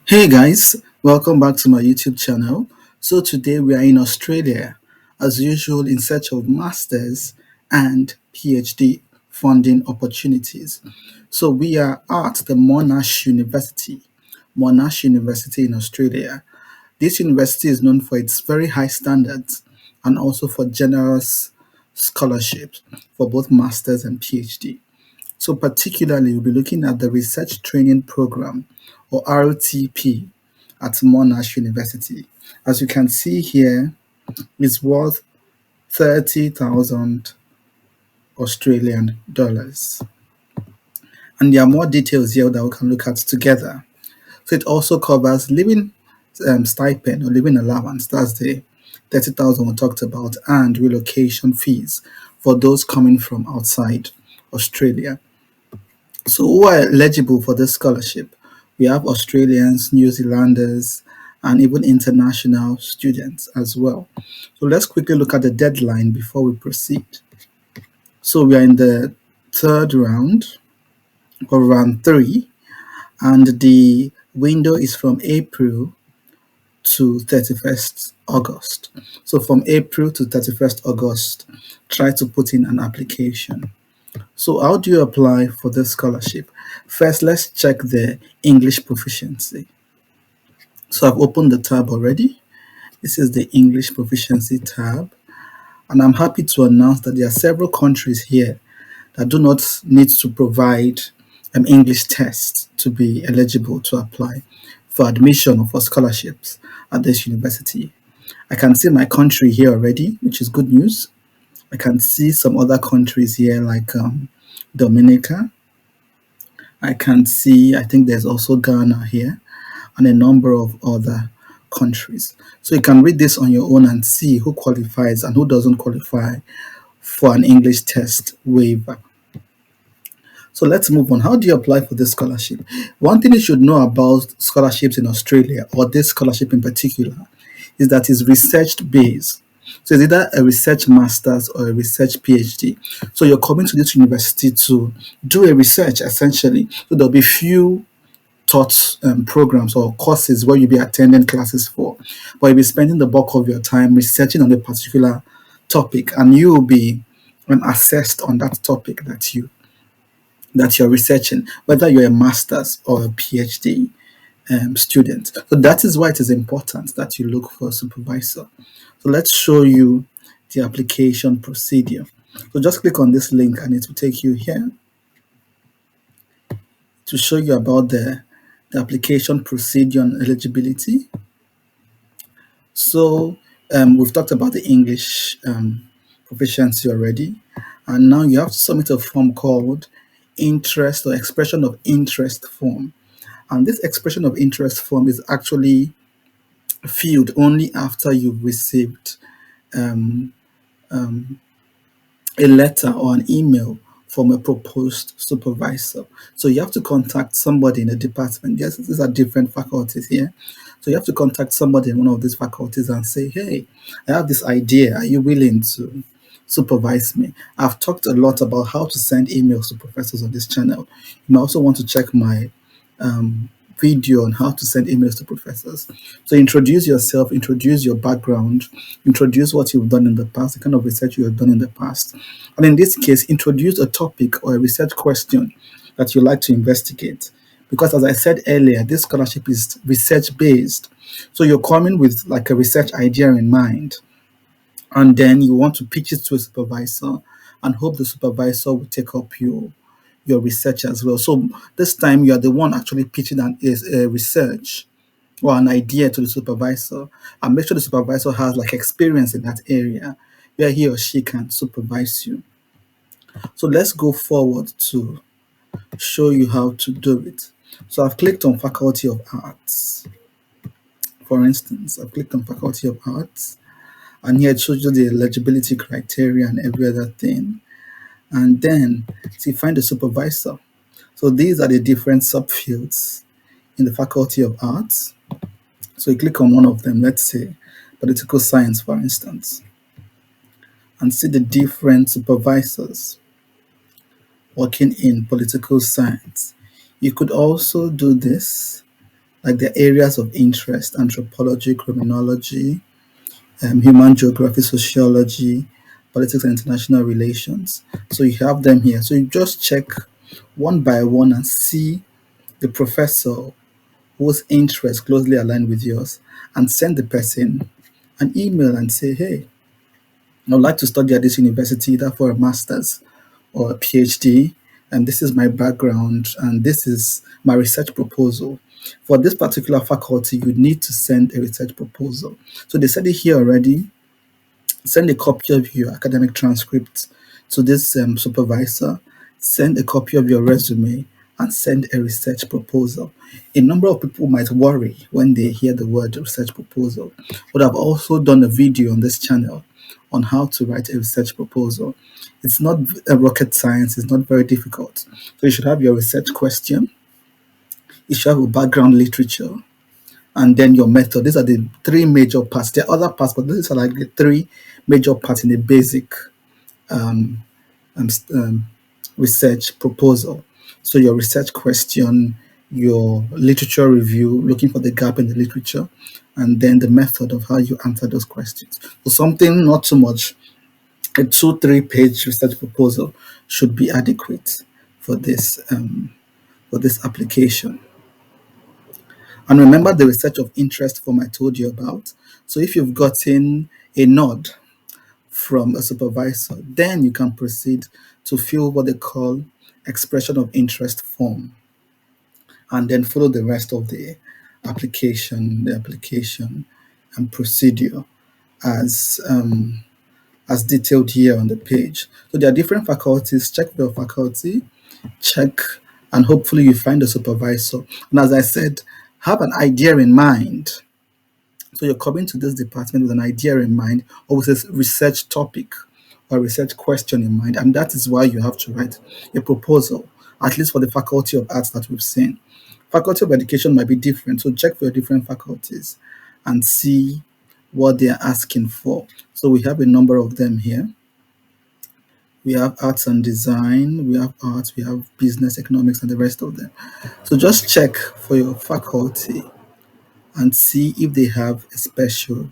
Hey guys, welcome back to my YouTube channel. So today we are in Australia, as usual, in search of masters and PhD funding opportunities. So we are at the Monash University in Australia. This university is known for its very high standards and also for generous scholarships for both masters and PhD. So particularly, we'll be looking at the Research Training Program, or RTP, at Monash University. As you can see here, it's worth 30,000 Australian dollars. And there are more details here that we can look at together. So it also covers living stipend or living allowance, that's the 30,000 we talked about, and relocation fees for those coming from outside Australia. So, who are eligible for this scholarship? We have Australians, New Zealanders, and even international students as well. So, let's quickly look at the deadline before we proceed. So, we are in the third round or round three, and the window is from April to 31st August. So, from April to 31st August, try to put in an application. So, how do you apply for this scholarship? First, let's check the English proficiency. So, I've opened the tab already. This is the English proficiency tab, and I'm happy to announce that there are several countries here that do not need to provide an English test to be eligible to apply for admission or for scholarships at this university. I can see my country here already, which is good news. I can see some other countries here like Dominica. I can see, I think there's also Ghana here and a number of other countries. So you can read this on your own and see who qualifies and who doesn't qualify for an English test waiver. So let's move on. How do you apply for this scholarship? One thing you should know about scholarships in Australia, or this scholarship in particular, is that it's research based. So it's either a research master's or a research PhD. So you're coming to this university to do a research essentially. So there'll be few taught programs or courses where you'll be attending classes for, but you'll be spending the bulk of your time researching on a particular topic, and you will be assessed on that topic that you're researching, whether you're a master's or a PhD student. So that is why it is important that you look for a supervisor. So let's show you the application procedure. So just click on this link and it will take you here to show you about the application procedure and eligibility. So we've talked about the English proficiency already, and now you have to submit a form called interest or expression of interest form. And this expression of interest form is actually filled only after you've received um, a letter or an email from a proposed supervisor. So you have to contact somebody in the department. Yes, these are different faculties here. So you have to contact somebody in one of these faculties and say, hey, I have this idea. Are you willing to supervise me? I've talked a lot about how to send emails to professors on this channel. You might also want to check my video on how to send emails to professors. So introduce yourself, introduce your background, introduce what you've done in the past, the kind of research you have done in the past. And in this case, introduce a topic or a research question that you like to investigate. Because as I said earlier, this scholarship is research based. So you're coming with like a research idea in mind, and then you want to pitch it to a supervisor and hope the supervisor will take up your research as well. So this time you are the one actually pitching a research or an idea to the supervisor, and make sure the supervisor has like experience in that area where he or she can supervise you. So let's go forward to show you how to do it. So I've clicked on Faculty of Arts. For instance, I've clicked on Faculty of Arts, and here it shows you the eligibility criteria and every other thing. And then so you find the supervisor. So these are the different subfields in the Faculty of Arts. So you click on one of them, let's say political science, for instance, and see the different supervisors working in political science. You could also do this like their areas of interest: anthropology, criminology, human geography, sociology, politics and international relations. So you have them here. So you just check one by one and see the professor whose interests closely align with yours, and send the person an email and say, hey, I would like to study at this university either for a master's or a PhD, and this is my background, and this is my research proposal. For this particular faculty, you need to send a research proposal. So they said it here already. Send a copy of your academic transcript to this supervisor, send a copy of your resume, and send a research proposal. A number of people might worry when they hear the word research proposal, but I've also done a video on this channel on how to write a research proposal. It's not a rocket science, it's not very difficult. So you should have your research question, you should have a background literature, and then your method. These are the three major parts. There are other parts, but these are like the three major parts in a basic um, um, um, research proposal. So your research question, your literature review, looking for the gap in the literature, and then the method of how you answer those questions. So something not too much, a 2-3 page research proposal should be adequate for this application. And remember the research of interest form I told you about. So if you've gotten a nod from a supervisor, then you can proceed to fill what they call expression of interest form, and then follow the rest of the application and procedure as as detailed here on the page. So there are different faculties. Check your faculty, check, and hopefully you find a supervisor. And as I said, have an idea in mind. So you're coming to this department with an idea in mind, or with a research topic or research question in mind, and that is why you have to write a proposal, at least for the Faculty of Arts that we've seen. Faculty of Education might be different, so check for your different faculties and see what they are asking for. So we have a number of them here. We have arts and design, we have arts, we have business, economics, and the rest of them. So just check for your faculty and see if they have a special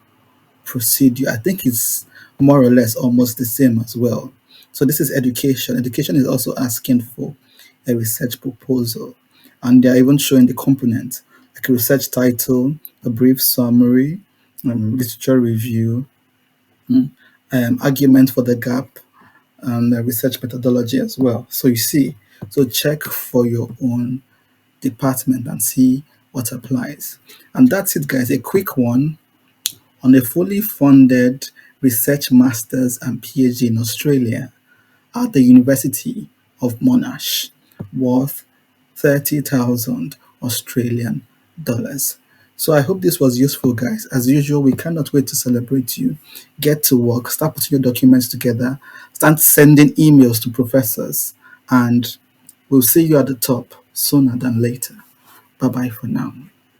procedure. I think it's more or less almost the same as well. So this is education. Education is also asking for a research proposal, and they're even showing the components like a research title, a brief summary, literature review, argument for the gap, and research methodology as well. So you see, so check for your own department and see what applies. And that's it, guys. A quick one on a fully funded research master's and PhD in Australia at the University of Monash, worth 30,000 Australian dollars. So I hope this was useful, guys. As usual, we cannot wait to celebrate you. Get to work, start putting your documents together, start sending emails to professors, and we'll see you at the top sooner than later. Bye bye for now.